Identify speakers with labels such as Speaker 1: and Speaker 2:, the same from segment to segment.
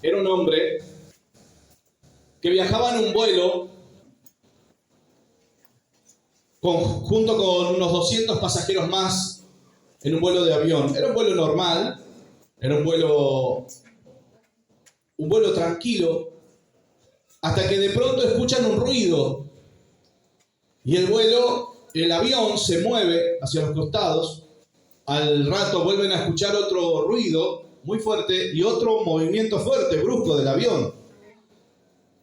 Speaker 1: era un hombre que viajaba en un vuelo junto con unos 200 pasajeros más en un vuelo de avión. Era un vuelo normal, era un vuelo tranquilo, hasta que de pronto escuchan un ruido y el avión se mueve hacia los costados. Al rato vuelven a escuchar otro ruido muy fuerte y otro movimiento fuerte, brusco del avión.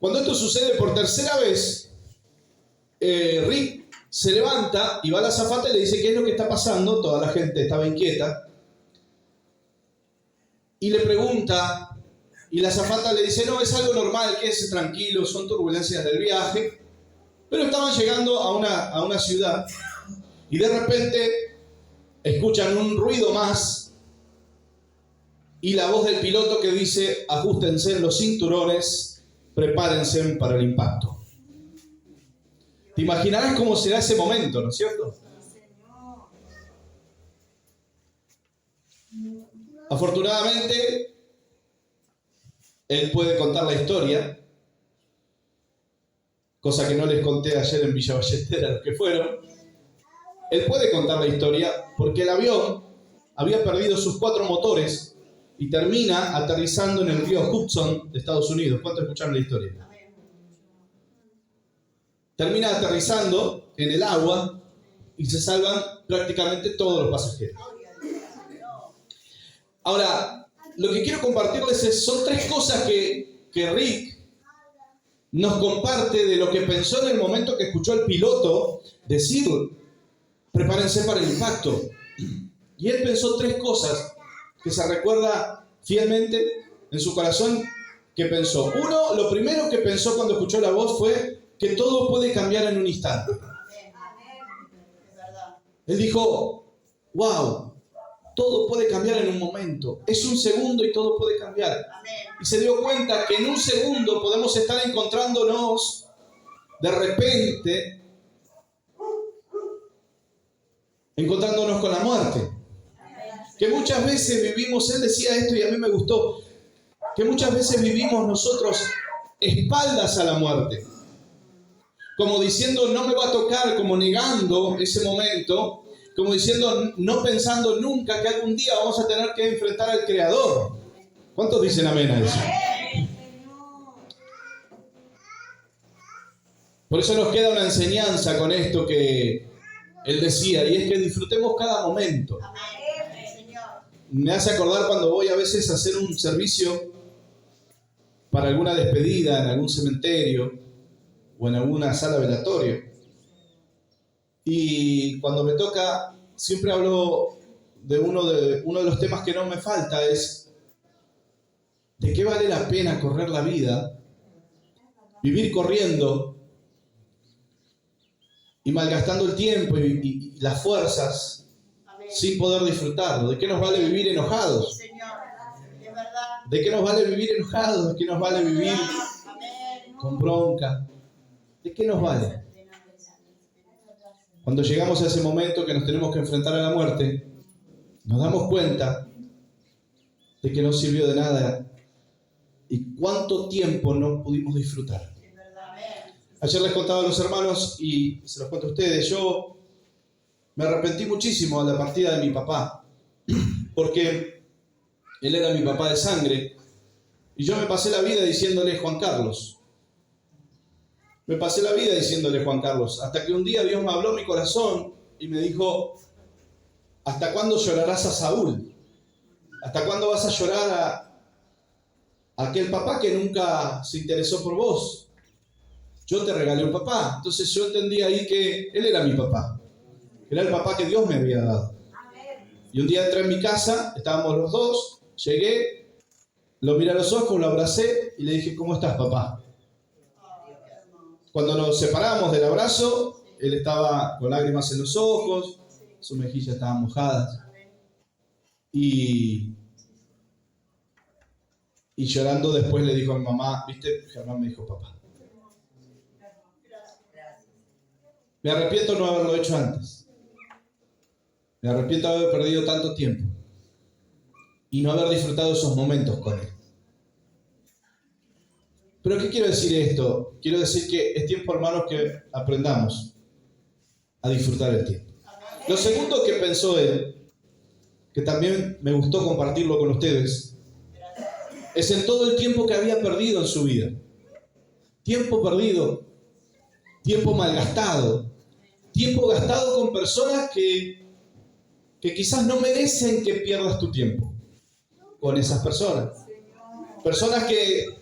Speaker 1: Cuando esto sucede por tercera vez, Rick se levanta y va a la azafata y le dice qué es lo que está pasando. Toda la gente estaba inquieta y le pregunta, y la azafata le dice: no, es algo normal, quédese tranquilo, son turbulencias del viaje. Pero estaban llegando a una ciudad y de repente escuchan un ruido más y la voz del piloto que dice: ajustense los cinturones, prepárense para el impacto. Te imaginarás cómo será ese momento, ¿no es cierto? Afortunadamente, él puede contar la historia, cosa que no les conté ayer en Villa Ballester a los que fueron. Él puede contar la historia porque el avión había perdido sus 4 motores y termina aterrizando en el río Hudson de Estados Unidos. ¿Cuántos escucharon la historia? Termina aterrizando en el agua y se salvan prácticamente todos los pasajeros. Ahora, lo que quiero compartirles son 3 cosas que Rick nos comparte de lo que pensó en el momento que escuchó al piloto decir: prepárense para el impacto. Y él pensó 3 cosas que se recuerda fielmente en su corazón que pensó. Uno, lo primero que pensó cuando escuchó la voz fue que todo puede cambiar en un instante. Él dijo: wow, todo puede cambiar en un momento. Es un segundo y todo puede cambiar. Y se dio cuenta que en un segundo podemos estar encontrándonos de repente con la muerte. Que muchas veces vivimos, él decía esto y a mí me gustó, que muchas veces vivimos nosotros espaldas a la muerte. Como diciendo: no me va a tocar, como negando ese momento, como diciendo, no pensando nunca que algún día vamos a tener que enfrentar al Creador. ¿Cuántos dicen amén a eso? Por eso nos queda una enseñanza con esto que él decía, y es que disfrutemos cada momento. Me hace acordar cuando voy a veces a hacer un servicio para alguna despedida en algún cementerio o en alguna sala velatorio. Y cuando me toca, siempre hablo de uno de los temas que no me falta, es de qué vale la pena correr la vida, vivir corriendo y malgastando el tiempo y las fuerzas sin poder disfrutarlo. ¿De qué nos vale vivir enojados? ¿De qué nos vale vivir enojados? ¿De qué nos vale vivir con bronca? ¿De qué nos vale? Cuando llegamos a ese momento que nos tenemos que enfrentar a la muerte, nos damos cuenta de que no sirvió de nada y cuánto tiempo no pudimos disfrutar. Ayer les contaba a los hermanos y se los cuento a ustedes, yo me arrepentí muchísimo a la partida de mi papá, porque él era mi papá de sangre y yo me pasé la vida diciéndole Juan Carlos. Me pasé la vida diciéndole Juan Carlos, hasta que un día Dios me habló en mi corazón y me dijo: ¿hasta cuándo llorarás a Saúl? ¿Hasta cuándo vas a llorar a aquel papá que nunca se interesó por vos? Yo te regalé un papá. Entonces yo entendí ahí que él era mi papá. Era el papá que Dios me había dado. Y un día entré en mi casa, estábamos los dos, llegué, lo miré a los ojos, lo abracé y le dije: ¿cómo estás, papá? Cuando nos separamos del abrazo, él estaba con lágrimas en los ojos, sus mejillas estaban mojadas. Y llorando después le dijo a mi mamá: ¿viste? Germán me dijo papá. Me arrepiento de no haberlo hecho antes. Me arrepiento de haber perdido tanto tiempo y no haber disfrutado esos momentos con él. Pero ¿qué quiero decir esto? Quiero decir que es tiempo, hermanos, que aprendamos a disfrutar el tiempo. Lo segundo que pensó él, que también me gustó compartirlo con ustedes, es en todo el tiempo que había perdido en su vida. Tiempo perdido, tiempo malgastado, tiempo gastado con personas que quizás no merecen que pierdas tu tiempo con esas personas. Personas que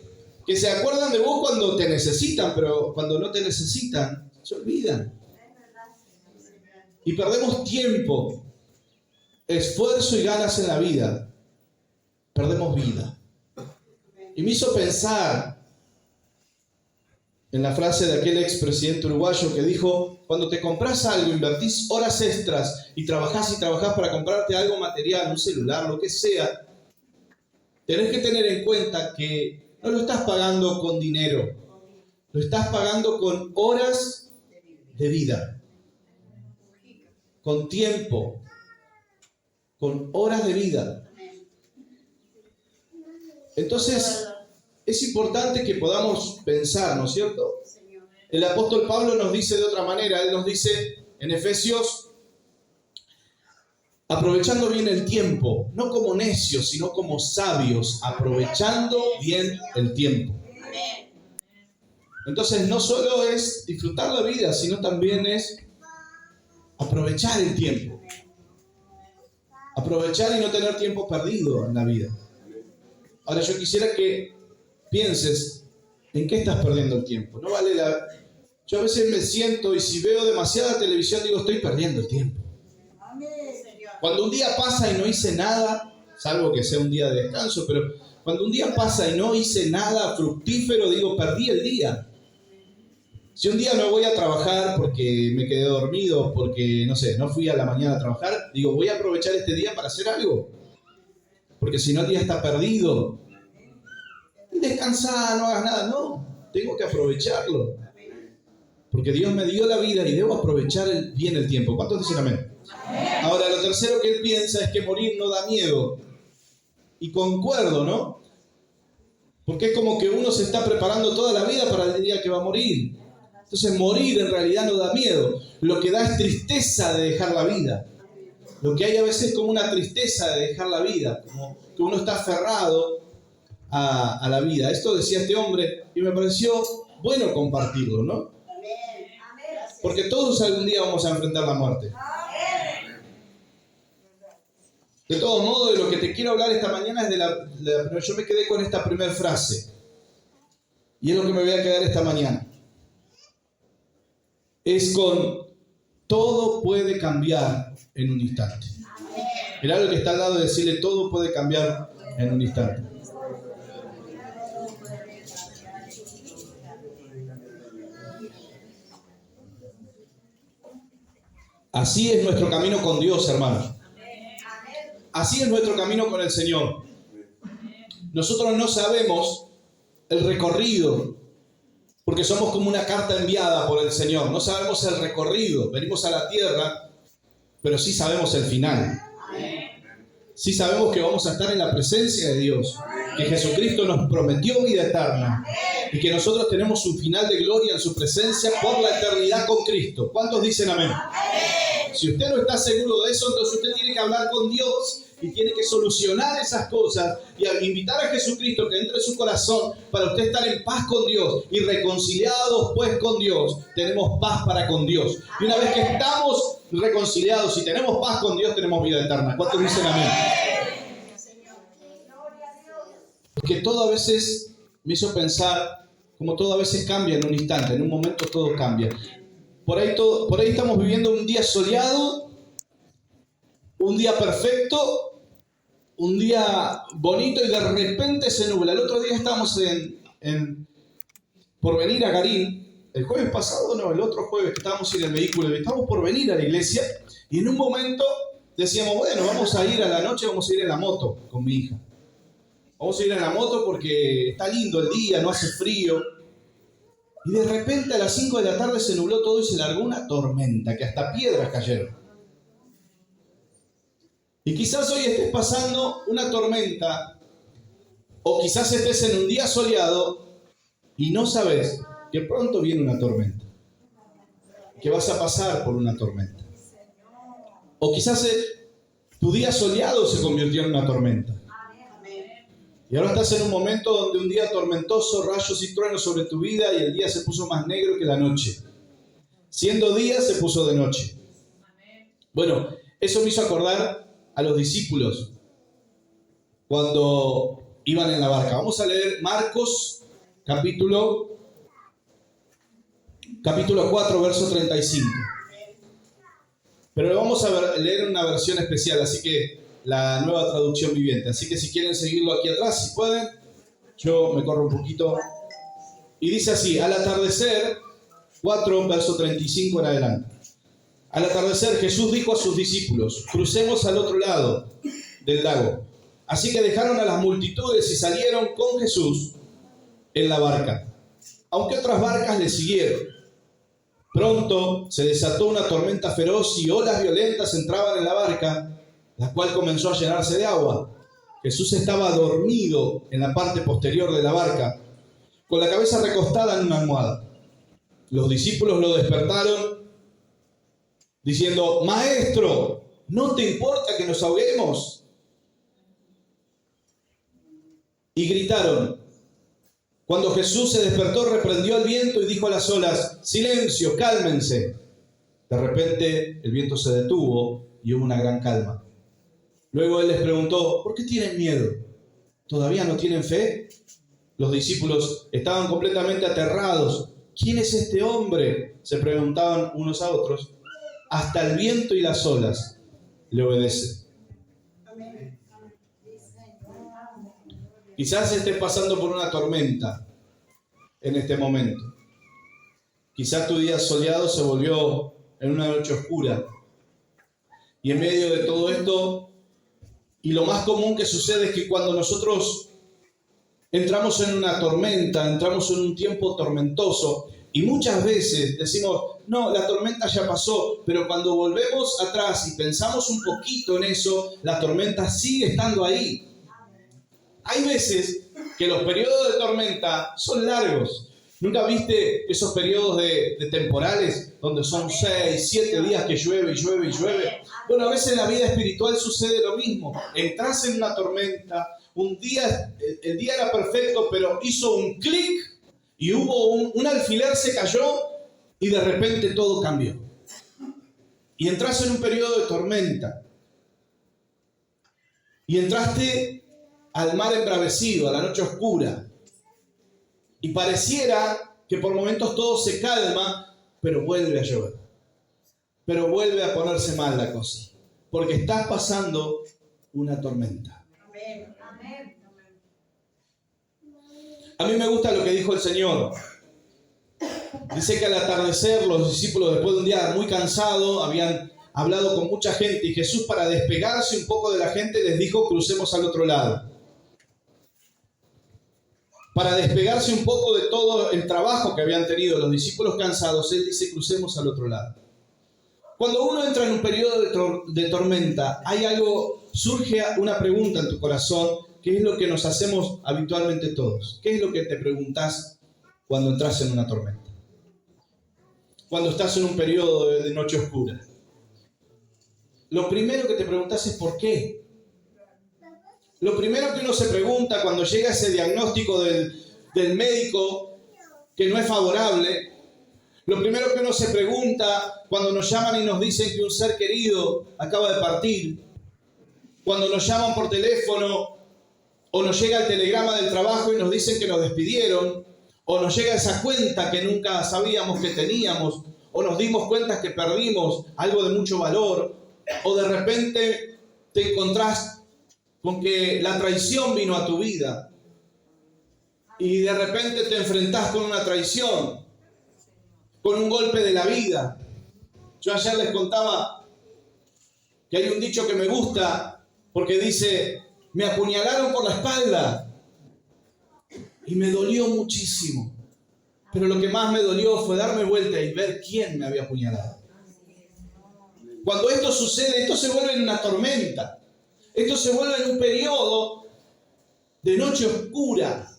Speaker 1: se acuerdan de vos cuando te necesitan, pero cuando no te necesitan, se olvidan. Y perdemos tiempo, esfuerzo y ganas en la vida. Perdemos vida. Y me hizo pensar en la frase de aquel expresidente uruguayo que dijo: cuando te compras algo, invertís horas extras y trabajás para comprarte algo material, un celular, lo que sea, tenés que tener en cuenta que no lo estás pagando con dinero, lo estás pagando con horas de vida, con tiempo, con horas de vida. Entonces, es importante que podamos pensar, ¿no es cierto? El apóstol Pablo nos dice de otra manera, él nos dice en Efesios: aprovechando bien el tiempo, no como necios, sino como sabios, aprovechando bien el tiempo. Entonces, no solo es disfrutar la vida, sino también es aprovechar el tiempo. Aprovechar y no tener tiempo perdido en la vida. Ahora, yo quisiera que pienses en qué estás perdiendo el tiempo. No vale la... Yo a veces me siento y si veo demasiada televisión digo, estoy perdiendo el tiempo. Cuando un día pasa y no hice nada, salvo que sea un día de descanso, pero cuando un día pasa y no hice nada fructífero, digo, perdí el día. Si un día no voy a trabajar porque me quedé dormido, porque, no sé, no fui a la mañana a trabajar, digo, voy a aprovechar este día para hacer algo. Porque si no, el día está perdido. Descansar, no hagas nada, no. Tengo que aprovecharlo. Porque Dios me dio la vida y debo aprovechar bien el tiempo. ¿Cuántos dicen amén? Ahora, lo tercero que él piensa es que morir no da miedo. Y concuerdo, ¿no? Porque es como que uno se está preparando toda la vida para el día que va a morir. Entonces, morir en realidad no da miedo. Lo que da es tristeza de dejar la vida. Lo que hay a veces es como una tristeza de dejar la vida. Como que uno está aferrado a la vida. Esto decía este hombre y me pareció bueno compartirlo, ¿no? Porque todos algún día vamos a enfrentar la muerte. De todos modos, de lo que te quiero hablar esta mañana es yo me quedé con esta primera frase. Y es lo que me voy a quedar esta mañana. Es con: todo puede cambiar en un instante. Mirá lo que está al lado de decirle: todo puede cambiar en un instante. Así es nuestro camino con Dios, hermanos. Así es nuestro camino con el Señor. Nosotros no sabemos el recorrido, porque somos como una carta enviada por el Señor. No sabemos el recorrido. Venimos a la tierra, pero sí sabemos el final. Sí sabemos que vamos a estar en la presencia de Dios, que Jesucristo nos prometió vida eterna y que nosotros tenemos un final de gloria en su presencia por la eternidad con Cristo. ¿Cuántos dicen amén? Si usted no está seguro de eso, entonces usted tiene que hablar con Dios y tiene que solucionar esas cosas y invitar a Jesucristo que entre en su corazón para usted estar en paz con Dios y reconciliados pues con Dios. Tenemos paz para con Dios. Y una vez que estamos reconciliados y tenemos paz con Dios, tenemos vida eterna. ¿Cuántos dicen amén? Porque todo a veces me hizo pensar, como todo a veces cambia en un instante, en un momento todo cambia. Por ahí estamos viviendo un día soleado, un día perfecto, un día bonito y de repente se nubla. El otro día estábamos por venir a Garín, el jueves pasado, no, el otro jueves que estábamos en el vehículo, estábamos por venir a la iglesia y en un momento decíamos, bueno, vamos a ir a la noche, vamos a ir en la moto con mi hija. Vamos a ir en la moto porque está lindo el día, no hace frío. Y de repente a las 5 de la tarde se nubló todo y se largó una tormenta, que hasta piedras cayeron. Y quizás hoy estés pasando una tormenta, o quizás estés en un día soleado, y no sabes que pronto viene una tormenta, que vas a pasar por una tormenta. O quizás tu día soleado se convirtió en una tormenta. Y ahora estás en un momento donde un día tormentoso, rayos y truenos sobre tu vida, y el día se puso más negro que la noche. Siendo día, se puso de noche. Bueno, eso me hizo acordar a los discípulos cuando iban en la barca. Vamos a leer Marcos, capítulo 4, verso 35. Pero lo vamos a leer en una versión especial, así que la Nueva Traducción Viviente. Así que si quieren seguirlo aquí atrás, si pueden, yo me corro un poquito. Y dice así: al atardecer, 4, verso 35 en adelante. Al atardecer, Jesús dijo a sus discípulos: crucemos al otro lado del lago. Así que dejaron a las multitudes y salieron con Jesús en la barca, aunque otras barcas le siguieron. Pronto se desató una tormenta feroz y olas violentas entraban en la barca, la cual comenzó a llenarse de agua. Jesús estaba dormido en la parte posterior de la barca, con la cabeza recostada en una almohada. Los discípulos lo despertaron, diciendo: Maestro, ¿no te importa que nos ahoguemos? Y gritaron. Cuando Jesús se despertó, reprendió al viento y dijo a las olas: silencio, cálmense. De repente el viento se detuvo y hubo una gran calma. Luego él les preguntó: ¿por qué tienen miedo? ¿Todavía no tienen fe? Los discípulos estaban completamente aterrados. ¿Quién es este hombre?, se preguntaban unos a otros. Hasta el viento y las olas le obedecen. Quizás estés pasando por una tormenta en este momento. Quizás tu día soleado se volvió en una noche oscura. Y en medio de todo esto, y lo más común que sucede es que cuando nosotros entramos en una tormenta, entramos en un tiempo tormentoso, y muchas veces decimos: no, la tormenta ya pasó, pero cuando volvemos atrás y pensamos un poquito en eso, la tormenta sigue estando ahí. Hay veces que los periodos de tormenta son largos. ¿Nunca viste esos periodos de temporales donde son 6, 7 días que llueve y llueve y llueve? Bueno, a veces en la vida espiritual sucede lo mismo. Entras en una tormenta, un día, el día era perfecto, pero hizo un clic y hubo un alfiler se cayó y de repente todo cambió. Y entras en un periodo de tormenta. Y entraste al mar embravecido, a la noche oscura. Y pareciera que por momentos todo se calma, pero vuelve a llover. Pero vuelve a ponerse mal la cosa. Porque estás pasando una tormenta. A mí me gusta lo que dijo el Señor. Dice que al atardecer los discípulos, después de un día muy cansado, habían hablado con mucha gente. Y Jesús, para despegarse un poco de la gente, les dijo: crucemos al otro lado. Para despegarse un poco de todo el trabajo que habían tenido los discípulos cansados, Él dice: crucemos al otro lado. Cuando uno entra en un periodo de tormenta, surge una pregunta en tu corazón, que es lo que nos hacemos habitualmente todos. ¿Qué es lo que te preguntás cuando entras en una tormenta? Cuando estás en un periodo de noche oscura. Lo primero que te preguntás es ¿por qué? Lo primero que uno se pregunta cuando llega ese diagnóstico del médico que no es favorable, lo primero que uno se pregunta cuando nos llaman y nos dicen que un ser querido acaba de partir, cuando nos llaman por teléfono o nos llega el telegrama del trabajo y nos dicen que nos despidieron, o nos llega esa cuenta que nunca sabíamos que teníamos, o nos dimos cuenta que perdimos algo de mucho valor, o de repente te encontrás con que la traición vino a tu vida y de repente te enfrentás con una traición, con un golpe de la vida. Yo ayer les contaba que hay un dicho que me gusta porque dice: me apuñalaron por la espalda y me dolió muchísimo, pero lo que más me dolió fue darme vuelta y ver quién me había apuñalado. Cuando esto sucede, esto se vuelve en una tormenta. Esto se vuelve en un periodo de noche oscura.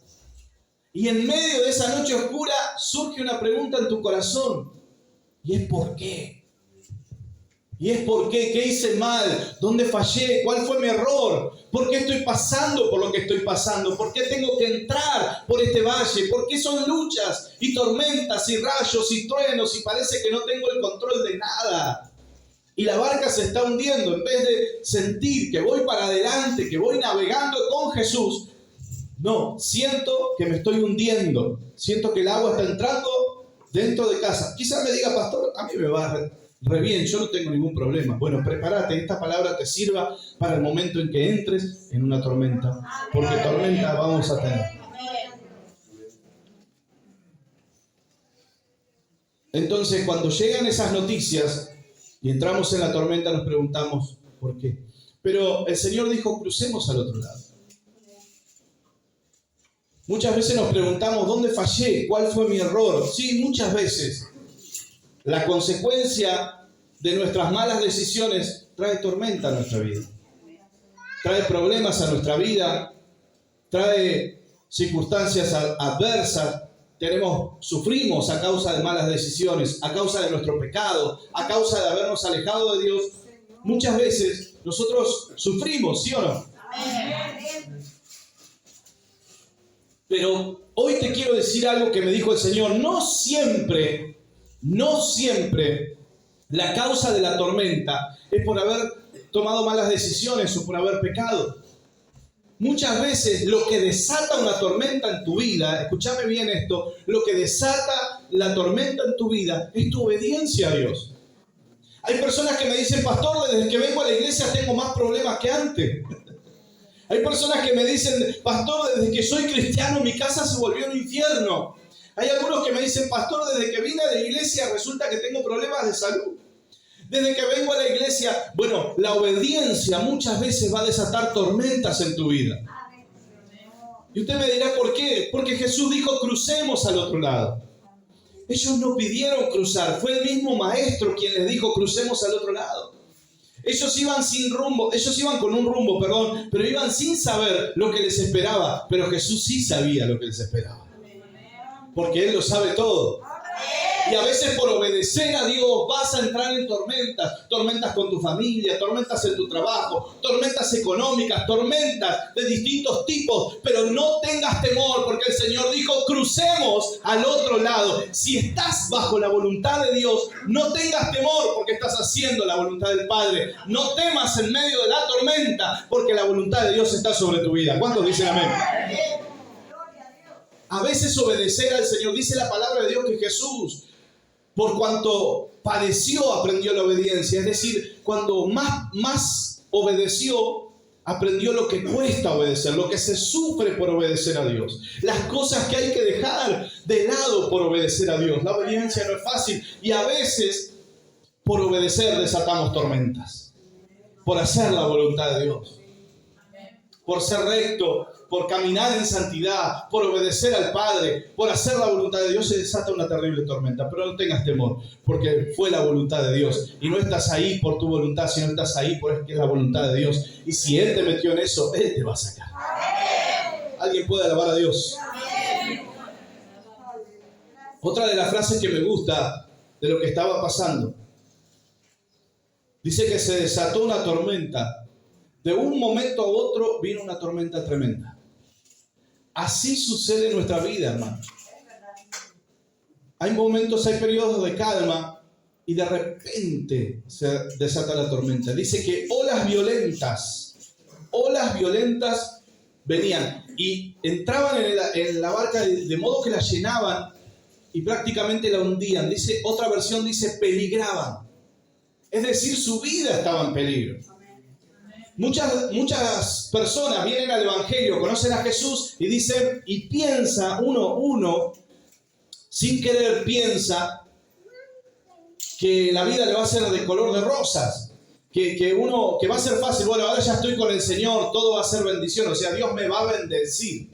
Speaker 1: Y en medio de esa noche oscura surge una pregunta en tu corazón. Y es ¿por qué? ¿Y es por qué? ¿Qué hice mal? ¿Dónde fallé? ¿Cuál fue mi error? ¿Por qué estoy pasando por lo que estoy pasando? ¿Por qué tengo que entrar por este valle? ¿Por qué son luchas y tormentas y rayos y truenos y parece que no tengo el control de nada? Y la barca se está hundiendo. En vez de sentir que voy para adelante, que voy navegando con Jesús, no, siento que me estoy hundiendo. Siento que el agua está entrando dentro de casa. Quizás me diga, pastor, a mí me va re bien, yo no tengo ningún problema. Bueno, prepárate, esta palabra te sirva para el momento en que entres en una tormenta. Porque tormenta vamos a tener. Entonces, cuando llegan esas noticias y entramos en la tormenta, nos preguntamos ¿por qué? Pero el Señor dijo, crucemos al otro lado. Muchas veces nos preguntamos, ¿dónde fallé? ¿Cuál fue mi error? Sí, muchas veces. La consecuencia de nuestras malas decisiones trae tormenta a nuestra vida. Trae problemas a nuestra vida. Trae circunstancias adversas. Sufrimos a causa de malas decisiones, a causa de nuestro pecado, a causa de habernos alejado de Dios. Muchas veces nosotros sufrimos, ¿sí o no? Pero hoy te quiero decir algo que me dijo el Señor. No siempre la causa de la tormenta es por haber tomado malas decisiones o por haber pecado. Muchas veces lo que desata una tormenta en tu vida, escúchame bien esto, lo que desata la tormenta en tu vida es tu obediencia a Dios. Hay personas que me dicen, pastor, desde que vengo a la iglesia tengo más problemas que antes. Hay personas que me dicen, pastor, desde que soy cristiano mi casa se volvió un infierno. Hay algunos que me dicen, pastor, desde que vine a la iglesia resulta que tengo problemas de salud. Desde que vengo a la iglesia, bueno, la obediencia muchas veces va a desatar tormentas en tu vida. Y usted me dirá, ¿por qué? Porque Jesús dijo, crucemos al otro lado. Ellos no pidieron cruzar, fue el mismo maestro quien les dijo, crucemos al otro lado. Ellos iban con un rumbo, pero iban sin saber lo que les esperaba. Pero Jesús sí sabía lo que les esperaba. Porque Él lo sabe todo. Y a veces por obedecer a Dios vas a entrar en tormentas. Tormentas con tu familia, tormentas en tu trabajo, tormentas económicas, tormentas de distintos tipos. Pero no tengas temor porque el Señor dijo, crucemos al otro lado. Si estás bajo la voluntad de Dios, no tengas temor porque estás haciendo la voluntad del Padre. No temas en medio de la tormenta porque la voluntad de Dios está sobre tu vida. ¿Cuántos dicen amén? A veces obedecer al Señor, dice la palabra de Dios que Jesús, por cuanto padeció, aprendió la obediencia. Es decir, cuando más obedeció, aprendió lo que cuesta obedecer, lo que se sufre por obedecer a Dios. Las cosas que hay que dejar de lado por obedecer a Dios. La obediencia no es fácil y a veces por obedecer desatamos tormentas. Por hacer la voluntad de Dios. Por ser recto, por caminar en santidad, por obedecer al Padre, por hacer la voluntad de Dios, se desata una terrible tormenta. Pero no tengas temor, porque fue la voluntad de Dios. Y no estás ahí por tu voluntad, sino estás ahí porque es la voluntad de Dios. Y si Él te metió en eso, Él te va a sacar. ¿Alguien puede alabar a Dios? Otra de las frases que me gusta de lo que estaba pasando, dice que se desató una tormenta. De un momento a otro vino una tormenta tremenda. Así sucede en nuestra vida, hermanos. Hay momentos, hay periodos de calma y de repente se desata la tormenta. Dice que olas violentas venían y entraban en la barca de modo que la llenaban y prácticamente la hundían. Otra versión dice peligraban. Es decir, su vida estaba en peligro. Muchas personas vienen al Evangelio, conocen a Jesús y dicen, y piensa, uno sin querer piensa que la vida le va a ser de color de rosas, que va a ser fácil, bueno, ahora ya estoy con el Señor, todo va a ser bendición, o sea, Dios me va a bendecir.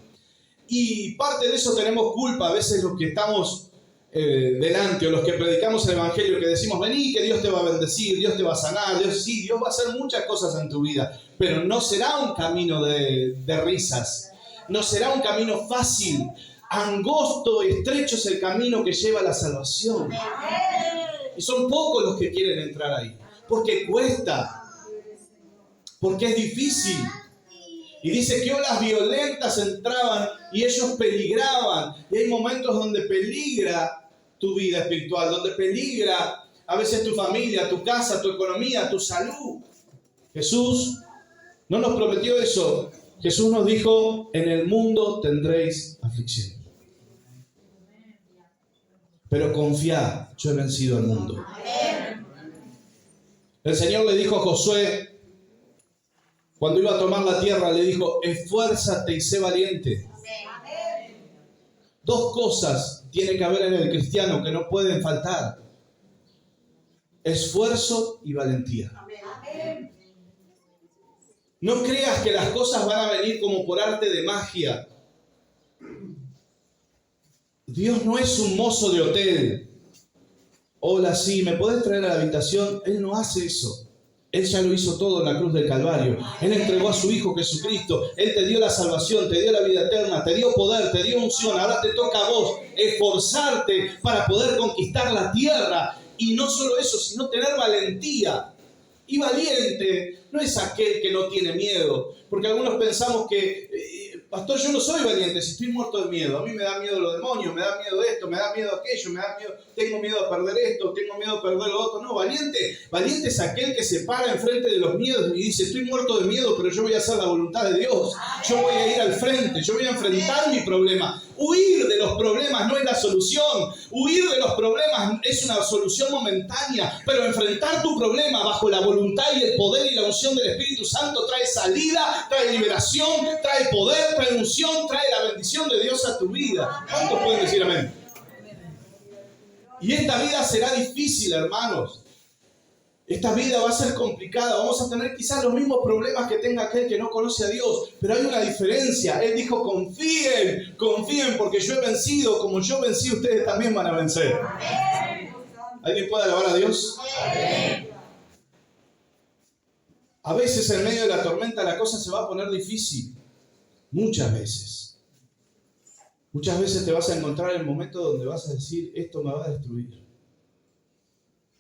Speaker 1: Y parte de eso tenemos culpa, a veces los que estamos delante o los que predicamos el Evangelio, que decimos, vení que Dios te va a bendecir, Dios te va a sanar, Dios va a hacer muchas cosas en tu vida, pero no será un camino de risas, no será un camino fácil. Angosto, estrecho es el camino que lleva a la salvación. Y son pocos los que quieren entrar ahí. Porque cuesta. Porque es difícil. Y dice que olas violentas entraban y ellos peligraban. Y hay momentos donde peligra tu vida espiritual, donde peligra a veces tu familia, tu casa, tu economía, tu salud. Jesús no nos prometió eso. Jesús nos dijo, en el mundo tendréis aflicción. Pero confiad, yo he vencido al mundo. El Señor le dijo a Josué, cuando iba a tomar la tierra, le dijo, esfuérzate y sé valiente. Dos cosas tiene que haber en el cristiano que no pueden faltar. Esfuerzo y valentía. No creas que las cosas van a venir como por arte de magia. Dios no es un mozo de hotel. Hola, sí, ¿me podés traer a la habitación? Él no hace eso. Él ya lo hizo todo en la cruz del Calvario. Él entregó a su Hijo Jesucristo. Él te dio la salvación, te dio la vida eterna, te dio poder, te dio unción. Ahora te toca a vos esforzarte para poder conquistar la tierra. Y no solo eso, sino tener valentía. Y valiente no es aquel que no tiene miedo. Porque algunos pensamos que, pastor, yo no soy valiente si estoy muerto de miedo. A mí me da miedo los demonios, me da miedo esto, me da miedo aquello, me da miedo, tengo miedo a perder esto, tengo miedo a perder lo otro. No, valiente es aquel que se para enfrente de los miedos y dice, estoy muerto de miedo, pero yo voy a hacer la voluntad de Dios. Yo voy a ir al frente, yo voy a enfrentar mi problema. Huir de los problemas no es la solución. Huir de los problemas es una solución momentánea, pero enfrentar tu problema bajo la voluntad y el poder y la unción del Espíritu Santo trae salida, trae liberación, trae poder, trae unción, trae la bendición de Dios a tu vida. ¿Cuántos pueden decir amén? Y esta vida será difícil, hermanos. Esta vida va a ser complicada. Vamos a tener quizás los mismos problemas que tenga aquel que no conoce a Dios. Pero hay una diferencia. Él dijo, confíen, confíen, porque yo he vencido. Como yo vencí, ustedes también van a vencer. ¿Alguien puede alabar a Dios? A veces en medio de la tormenta la cosa se va a poner difícil. Muchas veces. Muchas veces te vas a encontrar en el momento donde vas a decir, esto me va a destruir.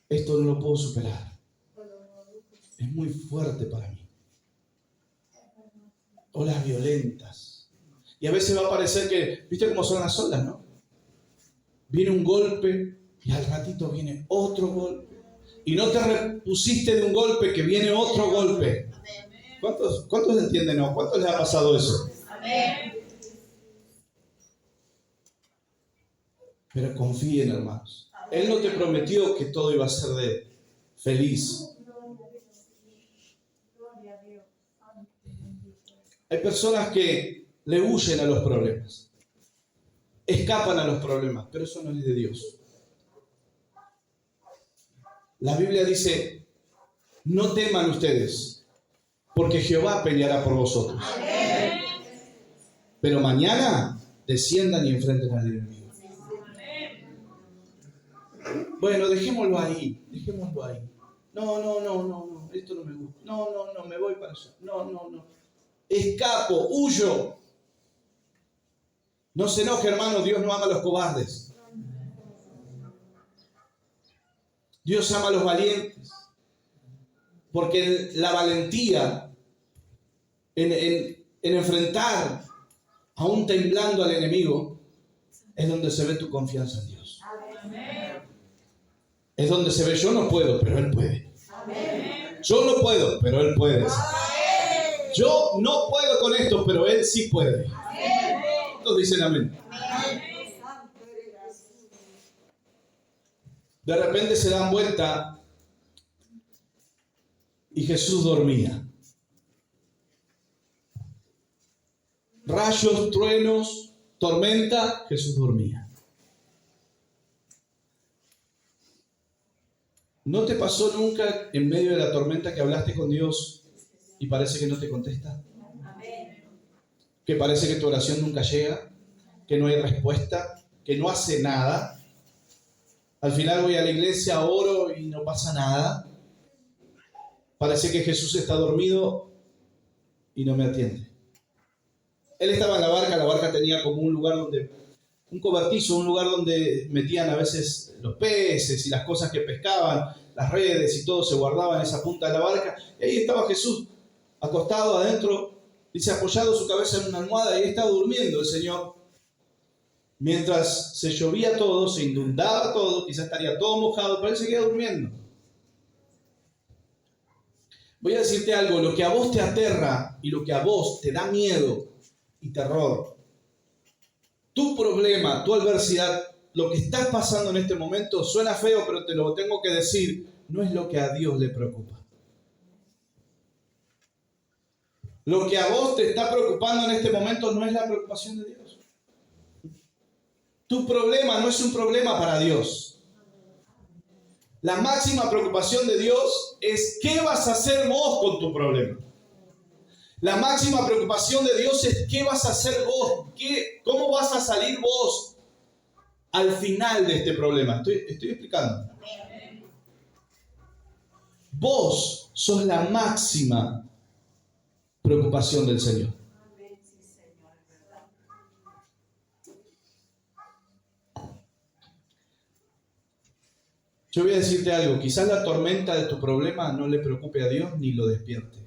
Speaker 1: Esto no lo puedo superar. Es muy fuerte para mí. Olas violentas. Y a veces va a parecer que, ¿viste cómo son las olas, no? Viene un golpe y al ratito viene otro golpe. Y no te repusiste de un golpe, que viene otro golpe. ¿Cuántos entienden? ¿No? ¿Cuántos les ha pasado eso? Pero confíen, hermanos. Él no te prometió que todo iba a ser de feliz. Hay personas que le huyen a los problemas, escapan a los problemas, pero eso no es de Dios. La Biblia dice, no teman ustedes, porque Jehová peleará por vosotros. Pero mañana desciendan y enfrenten al enemigo. Bueno, dejémoslo ahí. No, esto no me gusta. No, me voy para allá. No. Escapo, huyo. No se enoje, hermano, Dios no ama a los cobardes. Dios ama a los valientes. Porque la valentía en enfrentar aún temblando al enemigo es donde se ve tu confianza en Dios. Es donde se ve, yo no puedo, pero Él puede. Yo no puedo, pero Él puede. Yo no puedo con esto, pero Él sí puede. Todos dicen amén. De repente se dan vuelta y Jesús dormía. Rayos, truenos, tormenta, Jesús dormía. ¿No te pasó nunca en medio de la tormenta que hablaste con Dios y parece que no te contesta? Que parece que tu oración nunca llega, que no hay respuesta, que no hace nada. Al final voy a la iglesia, oro y no pasa nada. Parece que Jesús está dormido y no me atiende. Él estaba en la barca tenía como un lugar donde un cobertizo, un lugar donde metían a veces los peces y las cosas que pescaban, las redes y todo se guardaba en esa punta de la barca. Y ahí estaba Jesús, acostado adentro, dice, apoyado su cabeza en una almohada, y ahí estaba durmiendo el Señor. Mientras se llovía todo, se inundaba todo, quizás estaría todo mojado, pero él seguía durmiendo. Voy a decirte algo, lo que a vos te aterra y lo que a vos te da miedo y terror, tu problema, tu adversidad, lo que estás pasando en este momento, suena feo, pero te lo tengo que decir, no es lo que a Dios le preocupa. Lo que a vos te está preocupando en este momento no es la preocupación de Dios. Tu problema no es un problema para Dios. La máxima preocupación de Dios es qué vas a hacer vos con tu problema. La máxima preocupación de Dios es qué vas a hacer vos, cómo vas a salir vos al final de este problema. Estoy explicando. Vos sos la máxima preocupación del Señor. Yo voy a decirte algo, quizás la tormenta de tu problema no le preocupe a Dios ni lo despierte.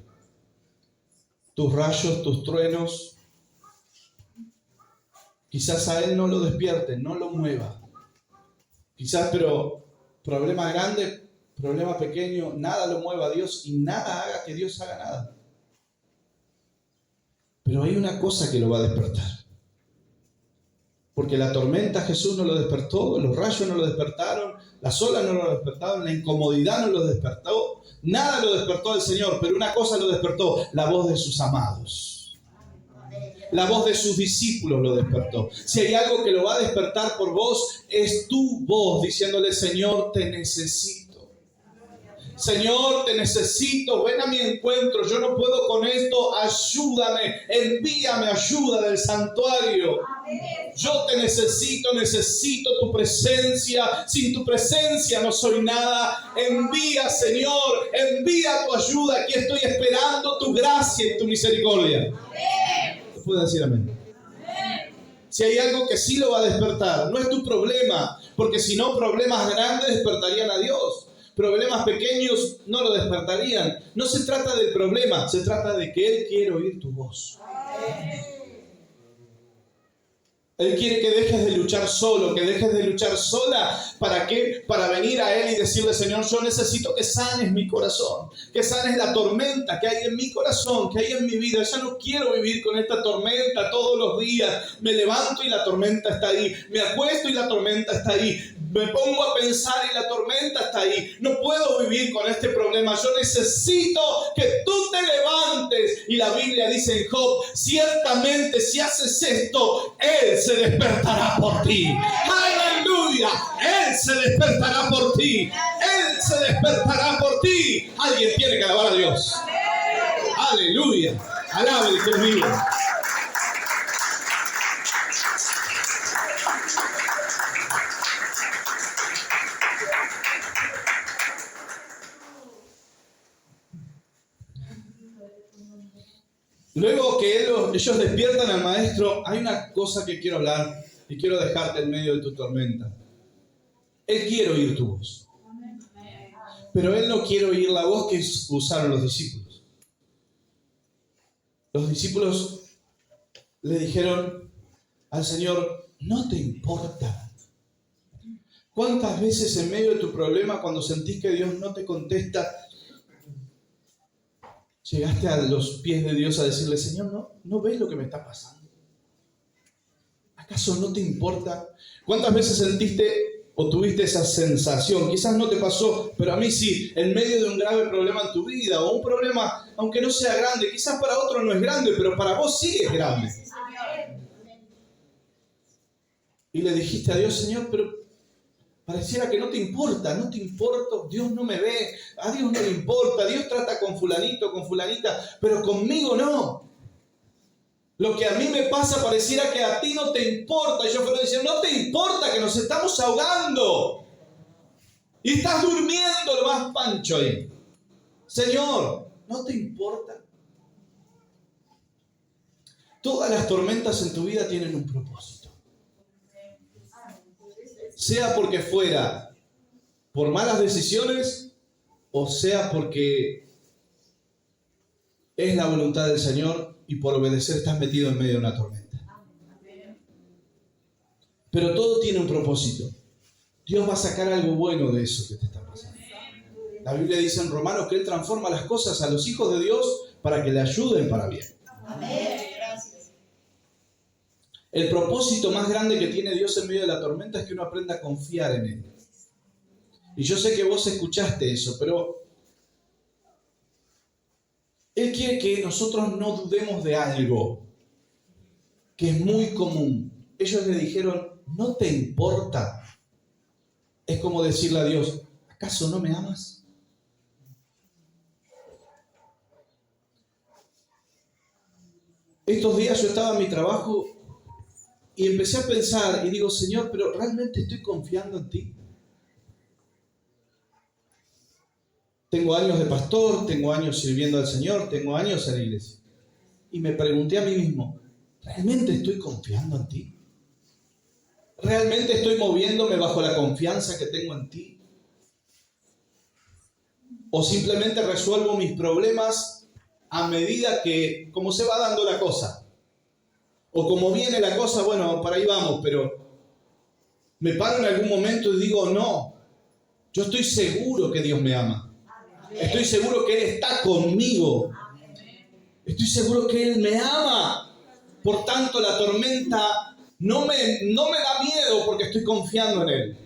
Speaker 1: Tus rayos, tus truenos, quizás a Él no lo despierte, no lo mueva. Quizás, pero problema grande, problema pequeño, nada lo mueva a Dios y nada haga que Dios haga nada. Pero hay una cosa que lo va a despertar. Porque la tormenta Jesús no lo despertó, los rayos no lo despertaron, las olas no lo despertaron, la incomodidad no lo despertó, nada lo despertó al Señor, pero una cosa lo despertó, la voz de sus amados. La voz de sus discípulos lo despertó. Si hay algo que lo va a despertar por vos, es tu voz diciéndole, Señor, te necesito. Señor, te necesito, ven a mi encuentro, yo no puedo con esto, ayúdame, envíame ayuda del santuario. Yo te necesito tu presencia, sin tu presencia no soy nada. Envía, Señor, envía tu ayuda, aquí estoy esperando tu gracia y tu misericordia. ¿Puedes decir amén? Si hay algo que sí lo va a despertar, no es tu problema, porque si no, problemas grandes despertarían a Dios. Problemas pequeños no lo despertarían. No se trata del problema, se trata de que Él quiere oír tu voz. Él quiere que dejes de luchar solo, que dejes de luchar sola. ¿Para qué? Para venir a Él y decirle, Señor, yo necesito que sanes mi corazón, que sanes la tormenta que hay en mi corazón, que hay en mi vida. Ya no quiero vivir con esta tormenta todos los días. Me levanto y la tormenta está ahí. Me acuesto y la tormenta está ahí. Me pongo a pensar y la tormenta está ahí. No puedo vivir con este problema. Yo necesito que tú te levantes. Y la Biblia dice en Job, ciertamente si haces esto, Él se despertará por ti. ¡Aleluya! Él se despertará por ti. Él se despertará por ti. Alguien tiene que alabar a Dios. ¡Aleluya! Alabe el Dios mío. Luego que ellos despiertan al maestro, hay una cosa que quiero hablar y quiero dejarte en medio de tu tormenta. Él quiere oír tu voz. Pero Él no quiere oír la voz que usaron los discípulos. Los discípulos le dijeron al Señor, ¿no te importa? ¿Cuántas veces en medio de tu problema, cuando sentís que Dios no te contesta, llegaste a los pies de Dios a decirle, Señor, ¿no ves lo que me está pasando? ¿Acaso no te importa? ¿Cuántas veces sentiste o tuviste esa sensación? Quizás no te pasó, pero a mí sí, en medio de un grave problema en tu vida, o un problema, aunque no sea grande, quizás para otro no es grande, pero para vos sí es grande. Y le dijiste a Dios, Señor, pero pareciera que no te importa, Dios no me ve, a Dios no le importa, Dios trata con fulanito, con fulanita, pero conmigo no. Lo que a mí me pasa pareciera que a ti no te importa. Y yo fuera diciendo, no te importa que nos estamos ahogando. Y estás durmiendo lo más pancho ahí. Señor, ¿no te importa? Todas las tormentas en tu vida tienen un propósito. sea porque fuera por malas decisiones o sea porque es la voluntad del Señor y por obedecer estás metido en medio de una tormenta. Pero todo tiene un propósito. Dios va a sacar algo bueno de eso que te está pasando. La Biblia dice en Romanos que Él transforma las cosas a los hijos de Dios para que le ayuden para bien.
Speaker 2: Amén. Gracias.
Speaker 1: El propósito más grande que tiene Dios en medio de la tormenta es que uno aprenda a confiar en Él. Y yo sé que vos escuchaste eso, pero Él quiere que nosotros no dudemos de algo que es muy común. Ellos le dijeron, ¿no te importa? Es como decirle a Dios, ¿acaso no me amas? Estos días yo estaba en mi trabajo y empecé a pensar y digo, Señor, pero ¿realmente estoy confiando en ti? Tengo años de pastor, tengo años sirviendo al Señor, tengo años en la iglesia. Y me pregunté a mí mismo, ¿realmente estoy confiando en ti? ¿Realmente estoy moviéndome bajo la confianza que tengo en ti? ¿O simplemente resuelvo mis problemas a medida que, como se va dando la cosa? O como viene la cosa, bueno, para ahí vamos, pero me paro en algún momento y digo, no, yo estoy seguro que Dios me ama. Estoy seguro que Él está conmigo. Estoy seguro que Él me ama. Por tanto, la tormenta no me da miedo porque estoy confiando en Él.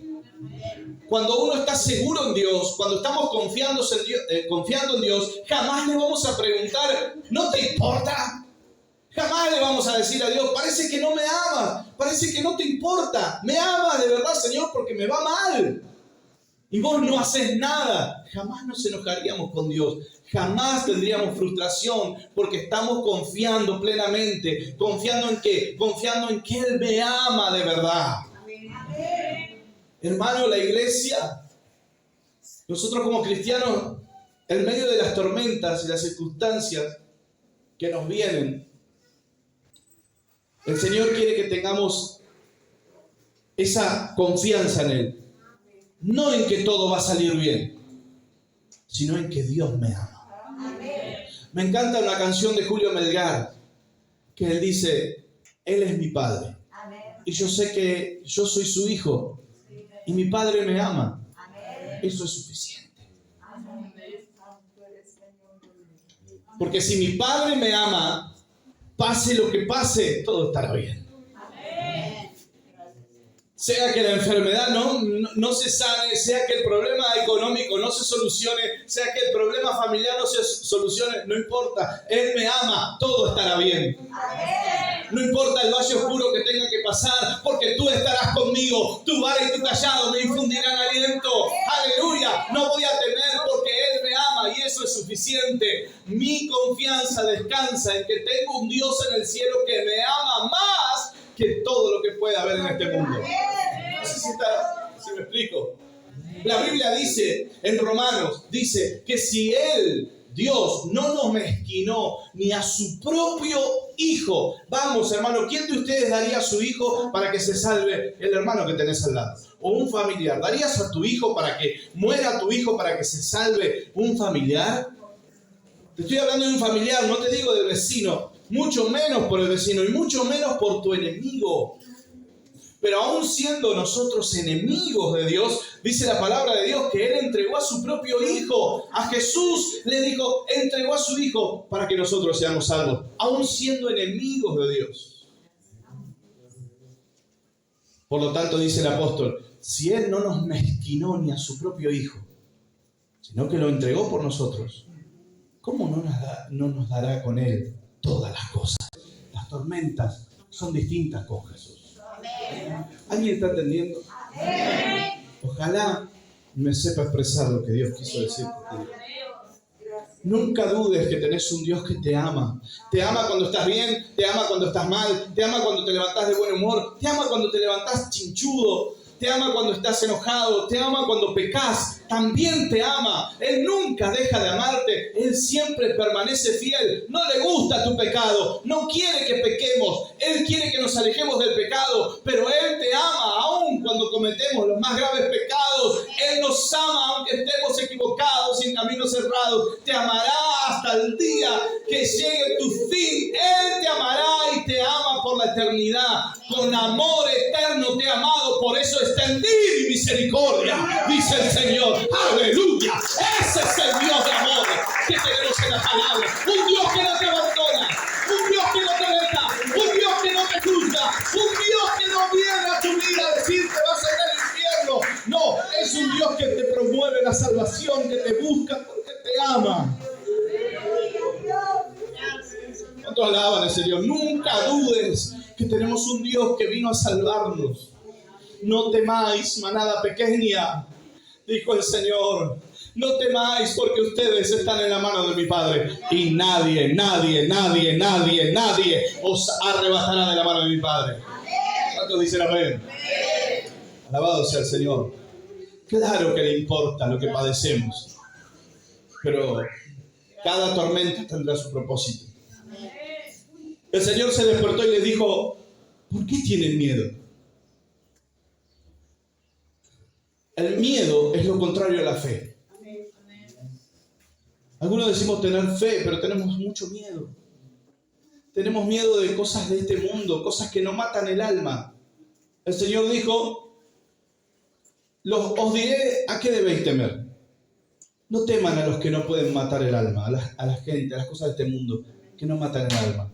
Speaker 1: Cuando uno está seguro en Dios, cuando estamos confiando en Dios, jamás le vamos a preguntar, ¿no te importa? Jamás le vamos a decir a Dios, parece que no me amas, parece que no te importa. Me amas de verdad, Señor, porque me va mal. Y vos no haces nada. Jamás nos enojaríamos con Dios. Jamás tendríamos frustración porque estamos confiando plenamente. ¿Confiando en qué? Confiando en que Él me ama de verdad. Amén. Hermano, la iglesia, nosotros como cristianos, en medio de las tormentas y las circunstancias que nos vienen, el Señor quiere que tengamos esa confianza en Él. No en que todo va a salir bien, sino en que Dios me ama. Amén. Me encanta una canción de Julio Melgar, que él dice, Él es mi Padre. Amén. Y yo sé que yo soy su hijo, y mi Padre me ama. Amén. Eso es suficiente. Amén. Porque si mi Padre me ama, pase lo que pase, todo estará bien. Sea que la enfermedad no se sane, sea que el problema económico no se solucione, sea que el problema familiar no se solucione, no importa. Él me ama, todo estará bien. No importa el valle oscuro que tenga que pasar, porque tú estarás conmigo. Tu vara y tu callado me infundirán aliento. Aleluya, no voy a temer porque Él me ama y eso es suficiente. Mi confianza descansa en que tengo un Dios en el cielo que me ama más que todo lo que pueda haber en este mundo. No sé si me explico. La Biblia dice, en Romanos, dice que si Él, Dios, no nos mezquinó ni a su propio Hijo. Vamos, hermano, ¿quién de ustedes daría a su hijo para que se salve el hermano que tenés al lado? O un familiar. ¿Darías a tu hijo para que muera tu hijo para que se salve un familiar? Te estoy hablando de un familiar, no te digo del vecino. Mucho menos por el vecino y mucho menos por tu enemigo. Pero aún siendo nosotros enemigos de Dios, dice la palabra de Dios que Él entregó a su propio Hijo. A Jesús le dijo, entregó a su Hijo para que nosotros seamos salvos. Aún siendo enemigos de Dios. Por lo tanto, dice el apóstol, si Él no nos mezquinó ni a su propio Hijo, sino que lo entregó por nosotros, ¿cómo no nos dará con Él todas las cosas? Las tormentas son distintas con Jesús. ¿Alguien está entendiendo? Ojalá me sepa expresar lo que Dios quiso decir por ti. Nunca dudes que tenés un Dios que te ama. Te ama cuando estás bien, te ama cuando estás mal, te ama cuando te levantás de buen humor, te ama cuando te levantás chinchudo, te ama cuando estás enojado, te ama cuando pecás, también te ama. Él nunca deja de amarte, Él siempre permanece fiel. No le gusta tu pecado, no quiere que pequemos, Él quiere que nos alejemos del pecado, pero Él te ama aún cuando cometemos los más graves pecados, Él nos ama aunque estemos equivocados y en caminos cerrados. Te amará hasta el día que llegue tu fin. Él te amará y te ama por la eternidad. Con amor eterno te ha amado, por eso extendí mi misericordia, dice el Señor. ¡Aleluya! Ese es el Dios de amor que tenemos en la palabra. Un Dios que no te abandona, un Dios que no te deja, un Dios que no te juzga, un Dios que no viene a tu vida a decirte vas a ir al infierno. No, es un Dios que te promueve la salvación, que te busca porque te ama. ¿Cuántos alaban al Señor? Nunca dudes que tenemos un Dios que vino a salvarnos. No temáis, manada pequeña, dijo el Señor. No temáis porque ustedes están en la mano de mi Padre. Y nadie os arrebatará de la mano de mi Padre. ¿Cuántos dicen amén? Alabado sea el Señor. Claro que le importa lo que padecemos, pero cada tormenta tendrá su propósito. El Señor se despertó y les dijo: ¿por qué tienen miedo? El miedo es lo contrario a la fe. Algunos decimos tener fe, pero tenemos mucho miedo. Tenemos miedo de cosas de este mundo, cosas que no matan el alma. El Señor dijo: os diré a qué debéis temer. No teman a los que no pueden matar el alma, a la gente, a las cosas de este mundo que no matan el alma,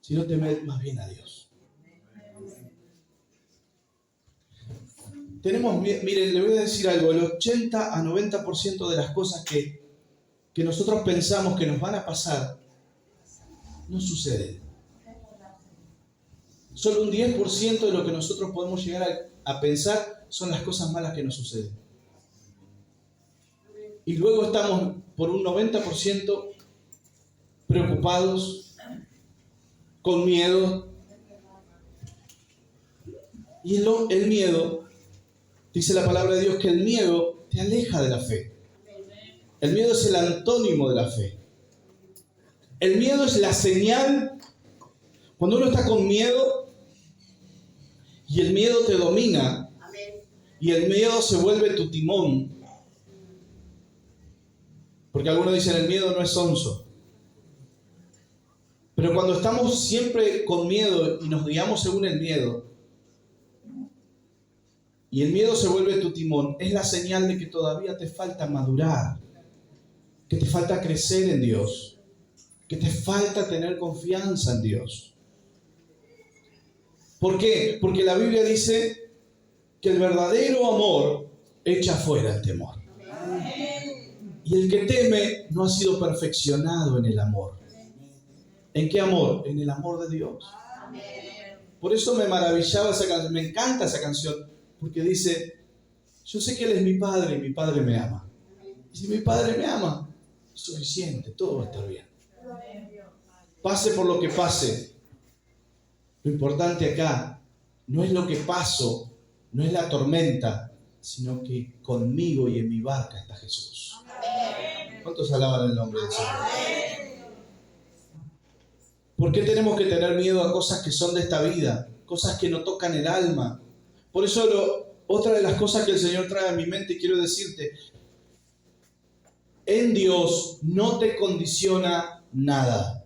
Speaker 1: sino temed más bien a Dios. Miren, le voy a decir algo: el 80 a 90% de las cosas que nosotros pensamos que nos van a pasar no suceden. Solo un 10% de lo que nosotros podemos llegar a pensar son las cosas malas que nos suceden. Y luego estamos por un 90% preocupados, con miedo. Y el miedo, dice la palabra de Dios, que el miedo te aleja de la fe. El miedo es el antónimo de la fe. El miedo es la señal. Cuando uno está con miedo y el miedo te domina y el miedo se vuelve tu timón. Porque algunos dicen el miedo no es sonso. Pero cuando estamos siempre con miedo y nos guiamos según el miedo, y el miedo se vuelve tu timón, es la señal de que todavía te falta madurar, que te falta crecer en Dios, que te falta tener confianza en Dios. ¿Por qué? Porque la Biblia dice que el verdadero amor echa fuera el temor. Y el que teme no ha sido perfeccionado en el amor. ¿En qué amor? En el amor de Dios. Por eso me maravillaba esa canción, me encanta esa canción, porque dice: yo sé que Él es mi Padre y mi Padre me ama. Y si mi Padre me ama, es suficiente, todo va a estar bien. Pase por lo que pase, lo importante acá no es lo que paso, no es la tormenta, sino que conmigo y en mi barca está Jesús. ¿Cuántos alaban el nombre del Señor? ¿Por qué tenemos que tener miedo a cosas que son de esta vida? Cosas que no tocan el alma. Por eso otra de las cosas que el Señor trae a mi mente, y quiero decirte: en Dios no te condiciona nada.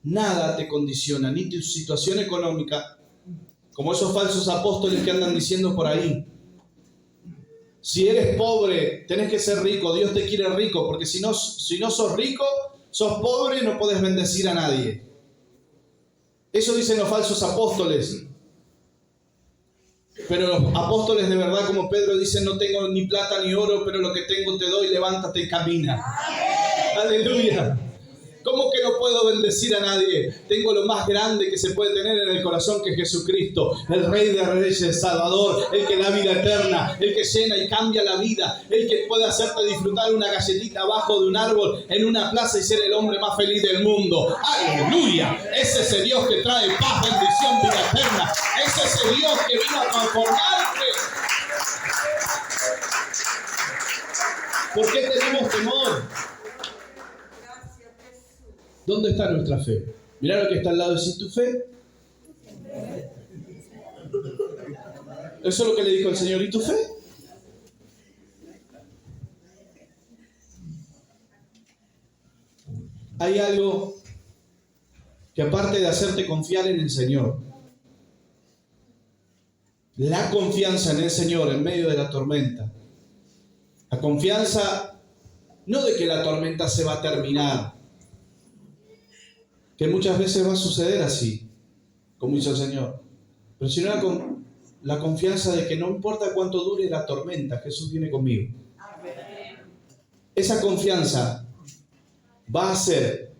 Speaker 1: Nada te condiciona, ni tu situación económica, como esos falsos apóstoles que andan diciendo por ahí. Si eres pobre, tenés que ser rico. Dios te quiere rico, porque si no sos rico, sos pobre, no podés bendecir a nadie. Eso dicen los falsos apóstoles. Pero los apóstoles de verdad, como Pedro, dicen: no tengo ni plata ni oro, pero lo que tengo te doy, levántate y camina. Aleluya. ¿Cómo que no puedo bendecir a nadie? Tengo lo más grande que se puede tener en el corazón, que es Jesucristo, el Rey de Reyes, el Salvador, el que da vida eterna, el que llena y cambia la vida, el que puede hacerte disfrutar una galletita abajo de un árbol en una plaza y ser el hombre más feliz del mundo. ¡Aleluya! Es ese Dios que trae paz, bendición, vida eterna. Es ese Dios que vino a transformarte. ¿Por qué tenemos temor? ¿Dónde está nuestra fe? Mirá lo que está al lado de decir: tu fe. Eso es lo que le dijo el Señor. ¿Y tu fe? Hay algo que aparte de hacerte confiar en el Señor, la confianza en el Señor en medio de la tormenta, la confianza no de que la tormenta se va a terminar, que muchas veces va a suceder así, como hizo el Señor, pero sino la confianza de que no importa cuánto dure la tormenta, Jesús viene conmigo. Esa confianza va a hacer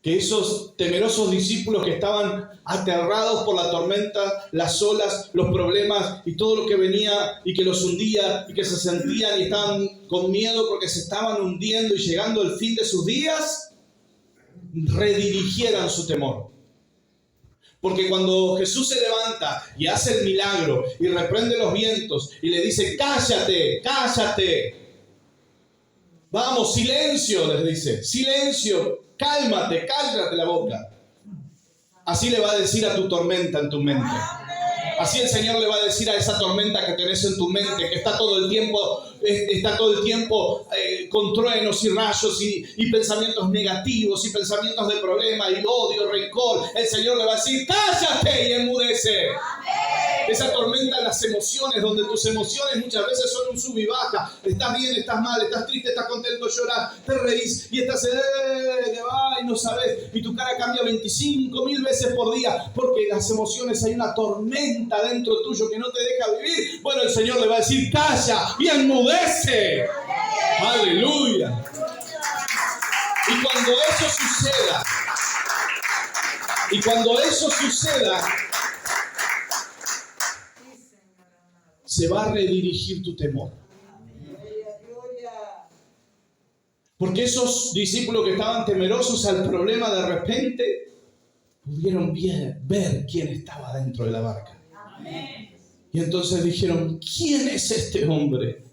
Speaker 1: que esos temerosos discípulos que estaban aterrados por la tormenta, las olas, los problemas y todo lo que venía y que los hundía y que se sentían y estaban con miedo porque se estaban hundiendo y llegando al fin de sus días, redirigieran su temor. Porque cuando Jesús se levanta y hace el milagro y reprende los vientos y le dice, cállate, cállate, vamos, silencio, les dice, silencio, cálmate, cállate la boca. Así le va a decir a tu tormenta en tu mente. Así el Señor le va a decir a esa tormenta que tenés en tu mente, que está todo el tiempo con truenos y rayos y pensamientos negativos y pensamientos de problema y odio, rencor. El Señor le va a decir, cállate y enmudece. Esa tormenta en las emociones, donde tus emociones muchas veces son un sub y baja. Estás bien, estás mal, estás triste, estás contento, lloras, te reís y estás que va y no sabes. Y tu cara cambia 25.000 veces por día porque las emociones, hay una tormenta dentro tuyo que no te deja vivir. Bueno, el Señor le va a decir, calla y enmudece. Aleluya. Y cuando eso suceda, se va a redirigir tu temor. Porque esos discípulos que estaban temerosos al problema, de repente pudieron ver quién estaba dentro de la barca. Y entonces dijeron, ¿quién es este hombre?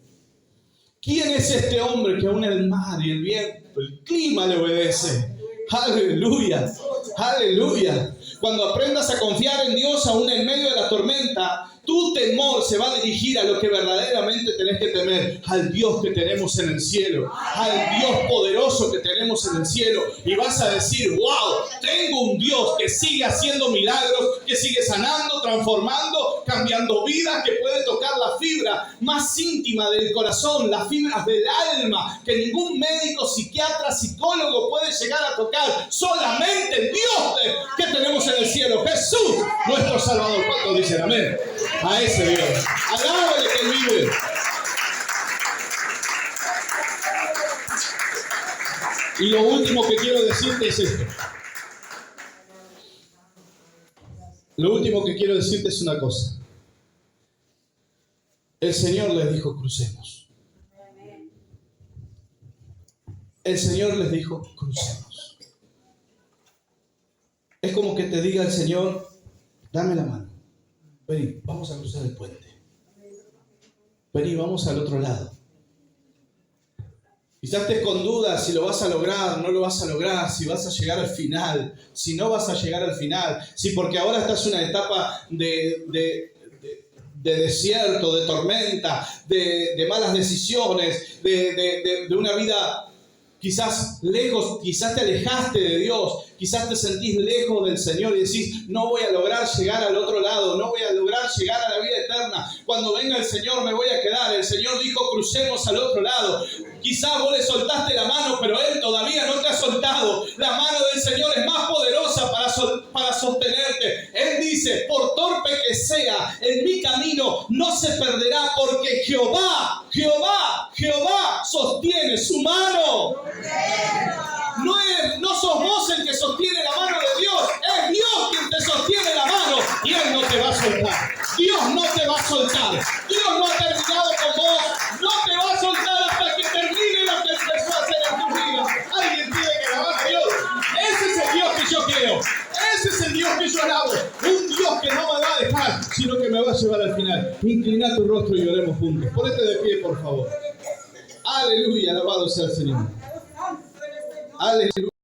Speaker 1: ¿Quién es este hombre que aún el mar y el viento, el clima le obedece? Aleluya, aleluya. Cuando aprendas a confiar en Dios aún en medio de la tormenta, tu temor se va a dirigir a lo que verdaderamente tenés que temer, al Dios que tenemos en el cielo, al Dios poderoso que tenemos en el cielo. Y vas a decir, wow, tengo un Dios que sigue haciendo milagros, que sigue sanando, transformando, cambiando vidas, que puede tocar la fibra más íntima del corazón, las fibras del alma, que ningún médico, psiquiatra, psicólogo puede llegar a tocar. Solamente el Dios que tenemos en el cielo, Jesús, nuestro Salvador. ¿Cuántos dicen amén? A ese Dios. Alábale que vive. Y lo último que quiero decirte es esto. Lo último que quiero decirte es una cosa. El Señor les dijo, crucemos. El Señor les dijo, crucemos. Es como que te diga el Señor, dame la mano. Vení, vamos a cruzar el puente. Vení, vamos al otro lado. Quizás estés con dudas si lo vas a lograr, no lo vas a lograr, si vas a llegar al final, si no vas a llegar al final, si porque ahora estás en una etapa de desierto, de tormenta, de malas decisiones, de una vida quizás lejos, quizás te alejaste de Dios, quizás te sentís lejos del Señor y decís, no voy a lograr llegar al otro lado, no voy a lograr llegar a la vida eterna. Cuando venga el Señor me voy a quedar. El Señor dijo, crucemos al otro lado. Quizás vos le soltaste la mano, pero Él todavía no te ha soltado. La mano del Señor es más poderosa para sostenerte. Él dice, por torpe que sea, en mi camino no se perderá, porque Jehová sostiene su mano. No sos vos el que sostiene la mano de Dios, es Dios quien te sostiene la mano y Él no te va a soltar. Dios no te va a soltar. Dios no ha terminado con vos, no te va a soltar hasta que termine lo que empezó a hacer en tu vida. Alguien tiene que alabar a Dios. Ese es el Dios que yo creo. Ese es el Dios que yo alabo. Un Dios que no me va a dejar, sino que me va a llevar al final. Inclina tu rostro y oremos juntos. Ponete de pie, por favor. Aleluya, alabado sea el Señor. Aleluya.